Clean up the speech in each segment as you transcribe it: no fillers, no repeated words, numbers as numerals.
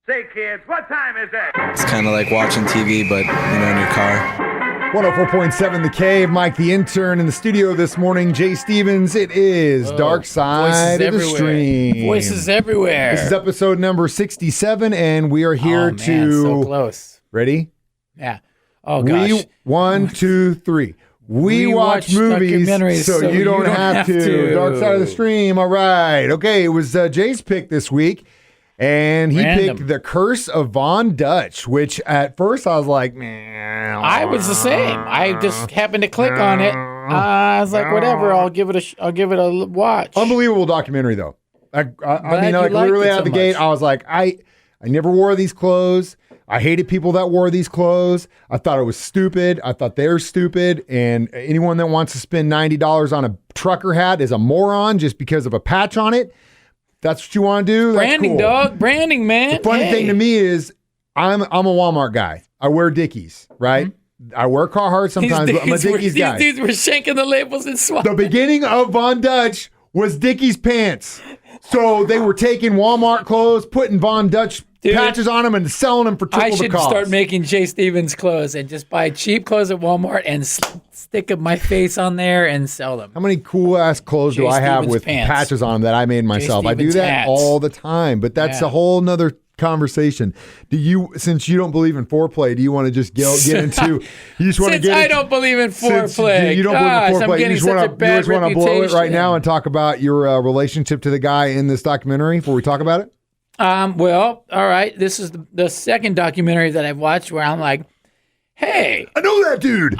Say, kids, what time is it? It's kind of like watching TV, but, in your car. 104.7 The Cave, Mike the Intern in the studio this morning. Jay Stevens, it is Dark Side of the Stream. Voices everywhere. This is episode number 67, and we are here to... so close. Ready? Yeah. Oh, gosh. 1, 2, 3. We watch movies so you don't have to. Dark Side of the Stream. All right. Okay, it was Jay's pick this week. And he picked The Curse of Von Dutch, which at first I was like, man. I was the same. I just happened to click on it. I was like, whatever. I'll give it a watch. Unbelievable documentary, though. I mean, like literally out of the gate, I was like, I never wore these clothes. I hated people that wore these clothes. I thought it was stupid. I thought they're stupid. And anyone that wants to spend $90 on a trucker hat is a moron just because of a patch on it. That's what you want to do? Branding, that's cool. dog. Branding, man. The funny thing to me is I'm a Walmart guy. I wear Dickies, right? Mm-hmm. I wear Carhartt sometimes, but I'm a Dickies guy. These dudes were shanking the labels and swapping. The beginning of Von Dutch was Dickies pants. So they were taking Walmart clothes, putting Von Dutch patches on them and selling them for triple the cost. I should start making Jay Stevens clothes and just buy cheap clothes at Walmart and stick my face on there and sell them. How many cool ass clothes do I have with patches on them that I made myself? I do that all the time, but that's a whole nother conversation. Do you, since you don't believe in foreplay, do you want to just get into? You just want to get. I don't believe in foreplay. You don't believe in foreplay. You just want to blow it right now and talk about your relationship to the guy in this documentary before we talk about it. Well, all right. This is the second documentary that I've watched where I'm like, hey, I know that dude.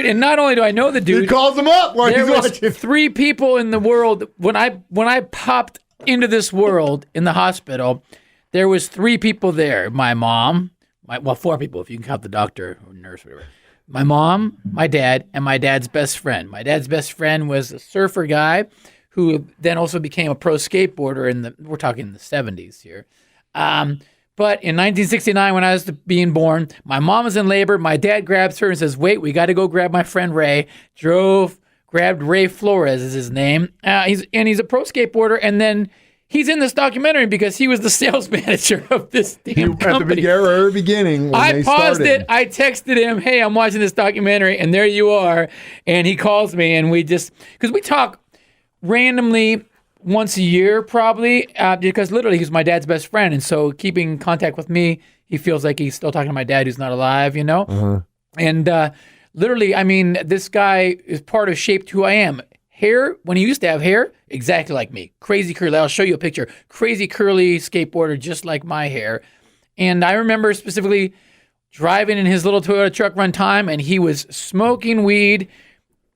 And not only do I know the dude, he calls him up while he's watching. There was 3 people in the world when I popped into this world in the hospital. There was 3 people there. My mom, 4 people if you can count the doctor or nurse, whatever. My mom, my dad, and my dad's best friend. My dad's best friend was a surfer guy who then also became a pro skateboarder we're talking the 70s here. But in 1969, when I was being born, my mom was in labor. My dad grabs her and says, wait, we got to go grab my friend Ray. Grabbed Ray Flores is his name. He's a pro skateboarder. And then he's in this documentary because he was the sales manager of this damn company. At the very beginning when I paused it. I texted him, hey, I'm watching this documentary. And there you are. And he calls me and because we talk randomly once a year probably because literally he's my dad's best friend. And so keeping contact with me, he feels like he's still talking to my dad who's not alive, Uh-huh. And literally, I mean, this guy is part of shaped who I am. Hair, when he used to have hair, exactly like me. Crazy curly. I'll show you a picture. Crazy curly skateboarder, just like my hair. And I remember specifically driving in his little Toyota truck one time, and he was smoking weed,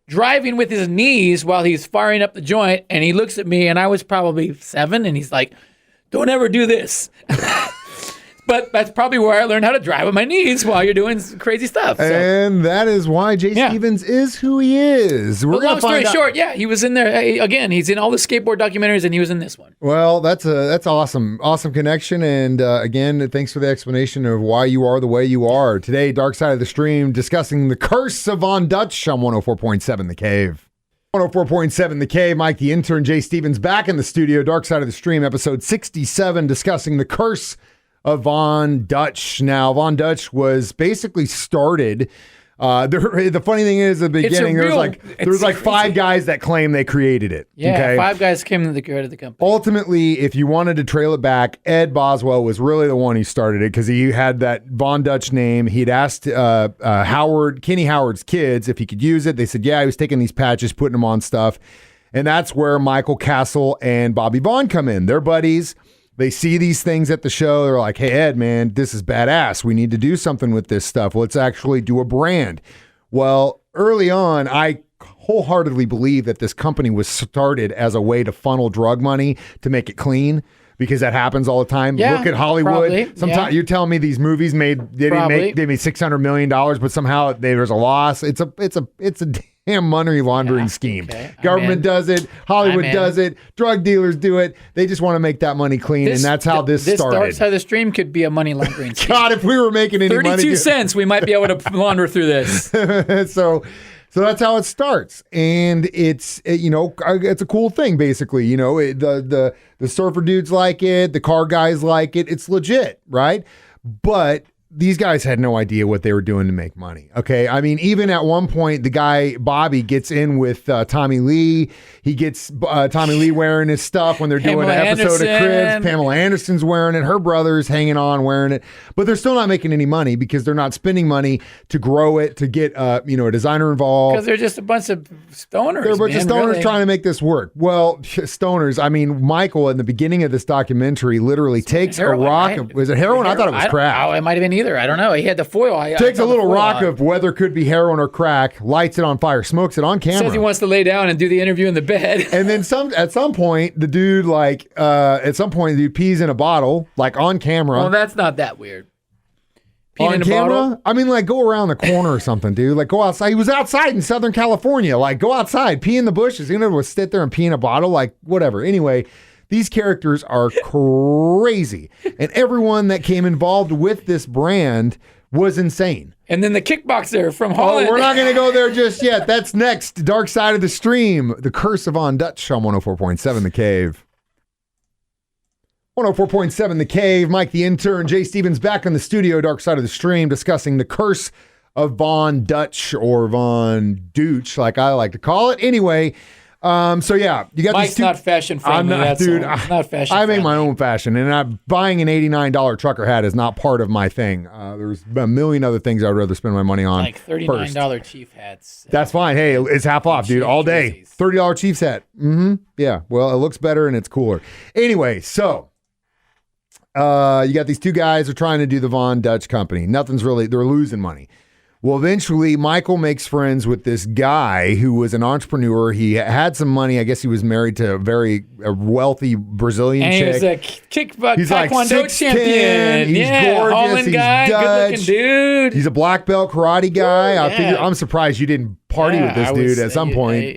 driving with his knees while he's firing up the joint. And he looks at me, and I was probably 7, and he's like, don't ever do this. But that's probably where I learned how to drive with my knees while you're doing crazy stuff. So. And that is why Jay Stevens is who he is. Long story short, he was in there. Again, he's in all the skateboard documentaries, and he was in this one. Well, that's awesome. Awesome connection. And again, thanks for the explanation of why you are the way you are. Today, Dark Side of the Stream, discussing The Curse of Von Dutch on 104.7 The Cave. 104.7 The Cave, Mike the Intern, Jay Stevens back in the studio. Dark Side of the Stream, episode 67, discussing The Curse of Von Dutch. Now, Von Dutch was basically started. The funny thing is, at the beginning, there was like 5 guys that claim they created it. Yeah, okay? 5 guys came to the created the company. Ultimately, if you wanted to trail it back, Ed Boswell was really the one who started it because he had that Von Dutch name. He'd asked Kenny Howard's kids if he could use it. They said, yeah, he was taking these patches, putting them on stuff. And that's where Michael Castle and Bobby Vaughn come in. They're buddies. They see these things at the show. They're like, hey, Ed, man, this is badass. We need to do something with this stuff. Let's actually do a brand. Well, early on, I wholeheartedly believe that this company was started as a way to funnel drug money to make it clean, because that happens all the time. Yeah, look at Hollywood. probably. Sometimes you're telling me these movies they made $600 million, but somehow there's a loss. It's a damn money laundering scheme. Okay. Government does it. Hollywood does it. Drug dealers do it. They just want to make that money clean, and that's how this started. This Dark Side of the Stream could be a money laundering scheme. God, if we were making any money. 32 cents, we might be able to launder through this. So So that's how it starts, and it's it's a cool thing. Basically, the surfer dudes like it, the car guys like it. It's legit, right? But these guys had no idea what they were doing to make money. Okay. I mean, even at one point, the guy, Bobby, gets in with Tommy Lee. He gets Tommy Lee wearing his stuff when they're doing an episode of Cribs. Pamela Anderson's wearing it. Her brother's hanging on wearing it. But they're still not making any money because they're not spending money to grow it, to get a designer involved. Because they're just a bunch of stoners. They're a bunch of stoners trying to make this work. Well, stoners. I mean, Michael, in the beginning of this documentary, literally takes heroin, a rock. right? Was it heroin? I thought it was crack. It might have been either. I don't know. He had the foil. Takes a little rock of whether it could be heroin or crack, lights it on fire, smokes it on camera. Says he wants to lay down and do the interview in the bed. And then at some point, the dude pees in a bottle, like on camera. Well, that's not that weird. Peeing on in a camera? bottle? I mean, like, go around the corner or something, dude. Like, go outside. He was outside in Southern California. Like, go outside, pee in the bushes. You know, sit there and pee in a bottle, like, whatever. Anyway, these characters are crazy. And everyone that came involved with this brand was insane. And then the kickboxer from Holland. Oh, we're not going to go there just yet. That's next. Dark Side of the Stream. The Curse of Von Dutch on 104.7 The Cave. 104.7 The Cave. Mike the Intern. Jay Stevens back in the studio. Dark Side of the Stream, discussing the curse of Von Dutch, or Von Dooch, like I like to call it. Anyway, so yeah, you got Mike's these two. not fashion friendly. I'm not, dude. It's not fashion I friendly. make my own fashion, and buying an $89 trucker hat is not part of my thing. There's a million other things I would rather spend my money on. Like $39 Chief hats. That's fine. Hey, it's half off, dude. All day. $30 Chiefs hat. Yeah. Well, it looks better and it's cooler. Anyway, so you got these two guys who are trying to do the Von Dutch company. They're losing money. Well, eventually, Michael makes friends with this guy who was an entrepreneur. He had some money. I guess he was married to a wealthy Brazilian chick. And he was a He's taekwondo like 6'10", champion. he's gorgeous, Holland he's guy, Dutch. good-looking dude. He's a black belt karate guy. Yeah. I'm surprised you didn't party with this dude at some point.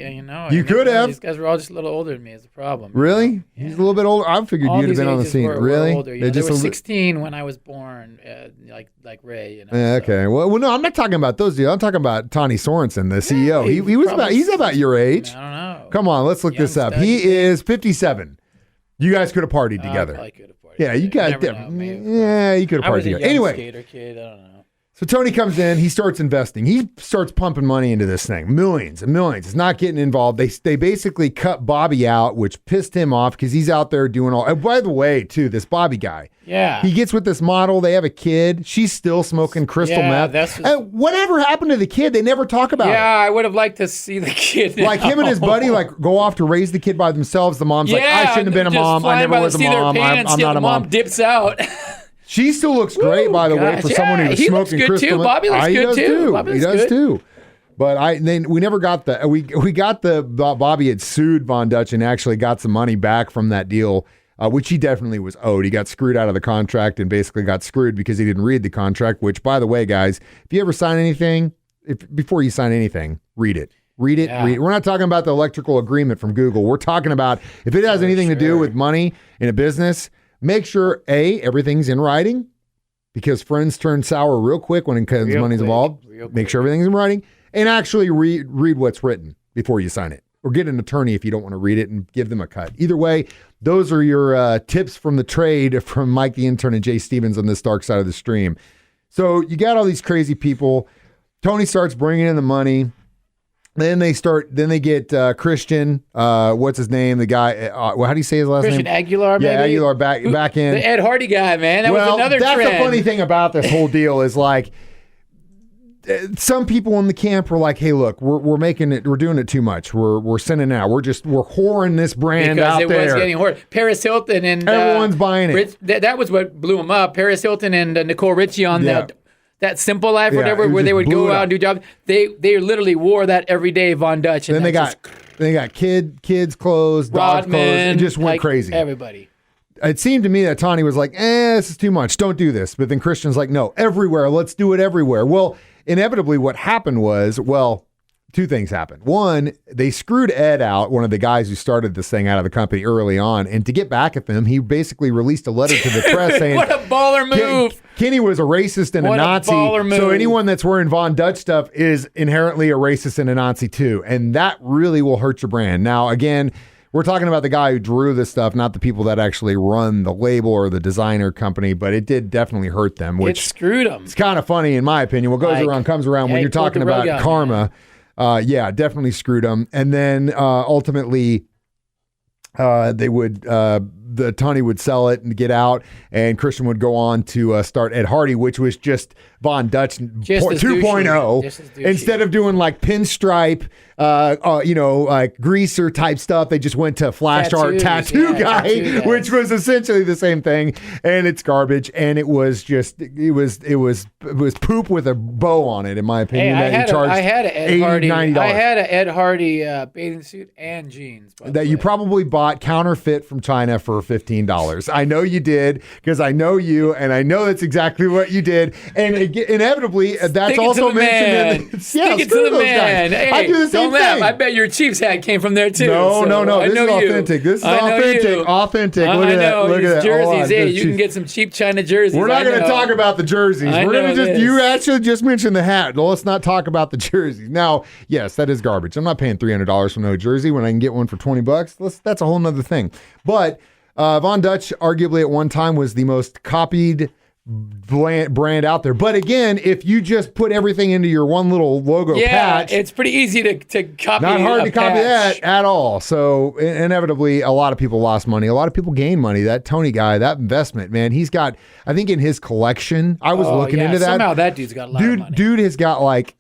You could have. These guys were all just a little older than me. Is the problem. Really? Yeah. He's a little bit older. I figured all you'd have been on the scene. Really? Were older, they were 16 when I was born, like Ray. Yeah, okay. Well, no, I'm not talking about those dudes. I'm talking about Tony Sorensen, the CEO. He's about your age. I don't know. Come on, let's look this up. He is 57. You guys could have partied together. I could have partied. Yeah, you guys did. Yeah, you could have partied together. Anyway, skater kid. I don't know. so Tony comes in, he starts investing. He starts pumping money into this thing, millions and millions. It's not getting involved. They basically cut Bobby out, which pissed him off because he's out there doing all. And by the way, too, this Bobby guy. Yeah. He gets with this model. They have a kid. She's still smoking crystal meth. And whatever happened to the kid? They never talk about it. Yeah, I would have liked to see the kid. Like him and his buddy, go off to raise the kid by themselves. The mom's like, I shouldn't have been a mom. I never was a mom. I'm not a mom. Dips out. She still looks great, by the way, for someone who's smoking crystal. He looks good too. Bobby looks good too. He does too. But we never got we got the Bobby had sued Von Dutch and actually got some money back from that deal, which he definitely was owed. He got screwed out of the contract and basically got screwed because he didn't read the contract. Which, by the way, guys, if you ever sign anything, before you sign anything, read it. Read it. Yeah. Read it. We're not talking about the electrical agreement from Google. We're talking about if it has anything to do with money in a business. Make sure, everything's in writing, because friends turn sour real quick when money's involved. Make sure everything's in writing, and actually read what's written before you sign it. Or get an attorney if you don't want to read it and give them a cut. Either way, those are your tips from the trade from Mike the Intern and Jay Stevens on this Dark Side of the Stream. So you got all these crazy people. Tony starts bringing in the money. Then they get Christian, what's his name? The guy, how do you say his last Christian name? Aguilar, maybe? Yeah, Aguilar back in. The Ed Hardy guy, man. That was another that's trend. the funny thing about this whole deal is like, some people in the camp were like, "Hey, look, we're making it. We're doing it too much. We're sending out. We're whoring this brand because out it there. was getting horrid. Paris Hilton and Everyone's buying it. That was what blew him up. Paris Hilton and Nicole Richie on that Simple Life, or whatever, where they would go out and do jobs. They literally wore that every day, Von Dutch. And then they got kids clothes, dogs clothes. It just went crazy. Everybody. It seemed to me that Tony was like, this is too much. Don't do this. But then Christian's like, no, everywhere. Let's do it everywhere. Well, inevitably what happened was, two things happened. One, they screwed Ed out, one of the guys who started this thing out of the company early on. And to get back at them, he basically released a letter to the press saying, what a baller move. Kenny was a racist and What a a Nazi. baller move. So anyone that's wearing Von Dutch stuff is inherently a racist and a Nazi too. And that really will hurt your brand. Now, again, we're talking about the guy who drew this stuff, not the people that actually run the label or the designer company, but it did definitely hurt them, It which screwed them. it's kind of funny in my opinion. What goes Like, around comes around yeah, when he you're pulled talking the rug about out, karma. Yeah, definitely screwed them. And then ultimately, the Tony would sell it and get out, and Christian would go on to start Ed Hardy, which was just Von Dutch Just as 2.0. Just as douchey. Instead of doing like pinstripe, like greaser type stuff, they just went to flash art tattoo guy, tattoo guys. which was essentially the same thing, and it's garbage. And it was poop with a bow on it, in my opinion. Hey, that you charged I had an Ed $80, Hardy. $90. I had an Ed Hardy bathing suit and jeans. by the That you way. probably bought counterfeit from China for $15. I know you did, because I know you, and I know that's exactly what you did. And inevitably, that's Stick it also to the mentioned man. in Stick it screw to the those man. guys. Hey, I do the same don't laugh. thing. I bet your Chiefs hat came from there too. No, so no. I This know is you. authentic. This is I know authentic. you. Authentic. Look I at that. know. Look These at that. jerseys. Hold on. Hey, Just you can get some cheap China jerseys. We're not I going to know. talk about the jerseys. I We're going know to this. you actually just mentioned the hat. Well, let's not talk about the jerseys. Now, yes, that is garbage. I'm not paying $300 for no jersey when I can get one for $20. That's a whole nother thing. But Von Dutch arguably at one time was the most copied brand out there. But again, if you just put everything into your one little logo patch, it's pretty easy to copy. not hard a to copy patch. that at all. So inevitably, a lot of people lost money. A lot of people gained money. That Tony guy, that investment, man, he's got, I think in his collection, I was looking into that. Somehow that dude's got a lot of money. Dude has got like,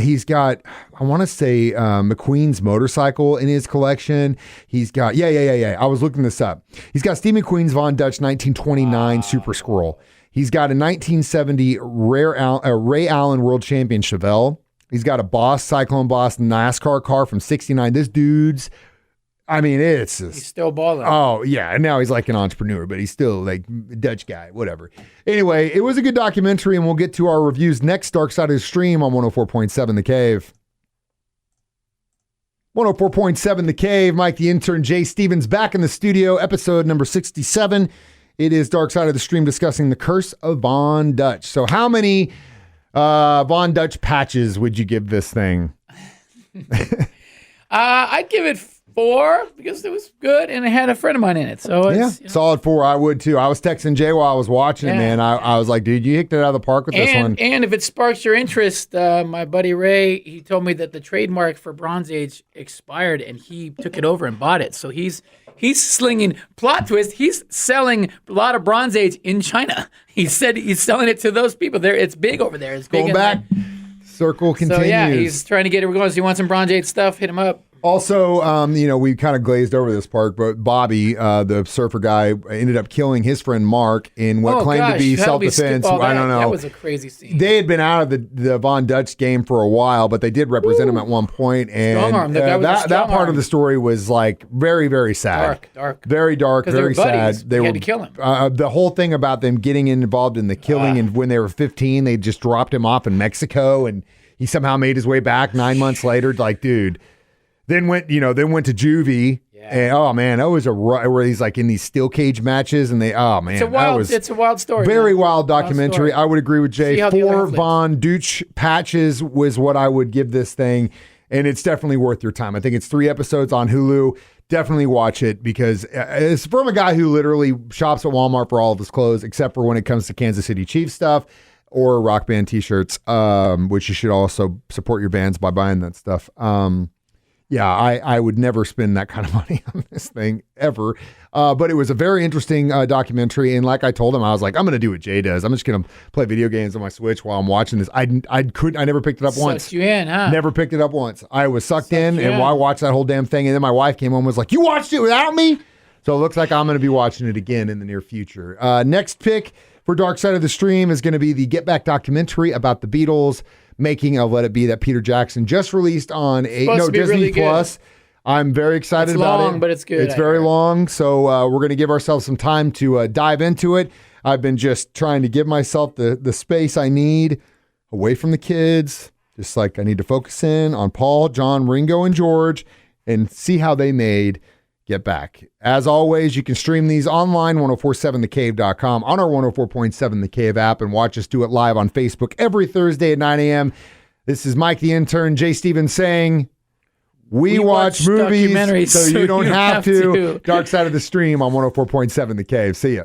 he's got, I want to say McQueen's motorcycle in his collection. He's got, yeah. I was looking this up. He's got Steve McQueen's Von Dutch 1929 Super Squirrel. He's got a 1970 Ray Allen World Champion Chevelle. He's got a Cyclone Boss NASCAR car from '69. This dude's, I mean, it's just, He's still balling. oh yeah, and now he's like an entrepreneur, but he's still like a Dutch guy, whatever. Anyway, it was a good documentary, and we'll get to our reviews next. Dark Side of the Stream on 104.7 The Cave. 104.7 The Cave. Mike the Intern, Jay Stevens back in the studio, episode number 67. It is Dark Side of the Stream discussing the curse of Von Dutch. So how many Von Dutch patches would you give this thing? I'd give it 4 because it was good and it had a friend of mine in it. So it's, Solid 4. I would too. I was texting Jay while I was watching it, Yeah. man. I was like, dude, you hit it out of the park with this one. And if it sparks your interest, my buddy Ray, he told me that the trademark for Bronze Age expired and he took it over and bought it. So he's slinging, plot twist, he's selling a lot of Bronze Age in China. He said he's selling it to those people there. It's big over there. It's big. Going back, circle continues. So yeah, he's trying to get it going. So you want some Bronze Age stuff? Hit him up. Also, we kind of glazed over this part, but Bobby, the surfer guy, ended up killing his friend Mark in what claimed to be self-defense. I don't know. That was a crazy scene. They had been out of the Von Dutch game for a while, but they did represent him at one point, and Strong arm. The guy with the that strong part arm. of the story was like very, very sad, Dark. very dark, 'Cause they very were buddies. sad. They had to kill him. The whole thing about them getting involved in the killing, and when they were 15, they just dropped him off in Mexico, and he somehow made his way back 9 months later. Like, dude. Then went to juvie, and oh man, that was where he's like in these steel cage matches, and It's a wild story. very man. wild documentary. story. I would agree with Jay. See how the other 4 half Von Dutch patches was what I would give this thing, and it's definitely worth your time. I think it's 3 episodes on Hulu. Definitely watch it because it's from a guy who literally shops at Walmart for all of his clothes, except for when it comes to Kansas City Chiefs stuff or Rock Band t-shirts, which you should also support your bands by buying that stuff. Yeah, I would never spend that kind of money on this thing ever. But it was a very interesting documentary. And like I told him, I was like, I'm going to do what Jay does. I'm just going to play video games on my Switch while I'm watching this. I never picked it up once. Sucked you in, huh? Never picked it up once. I was sucked in, you and in. I watched that whole damn thing. And then my wife came home and was like, you watched it without me? So it looks like I'm going to be watching it again in the near future. Next pick for Dark Side of the Stream is going to be the Get Back documentary about the Beatles making of Let It Be that Peter Jackson just released on supposed to be Disney really good. Plus. I'm very excited It's about long, it. but it's good, It's I very heard. long, so we're going to give ourselves some time to dive into it. I've been just trying to give myself the space I need away from the kids. Just like I need to focus in on Paul, John, Ringo, and George and see how they made get back. As always, you can stream these online, 1047thecave.com, on our 104.7 The Cave app, and watch us do it live on Facebook every Thursday at 9 a.m. This is Mike the Intern, Jay Stevens saying, we watch movies documentaries so you don't have to. Dark Side of the Stream on 104.7 The Cave. See ya.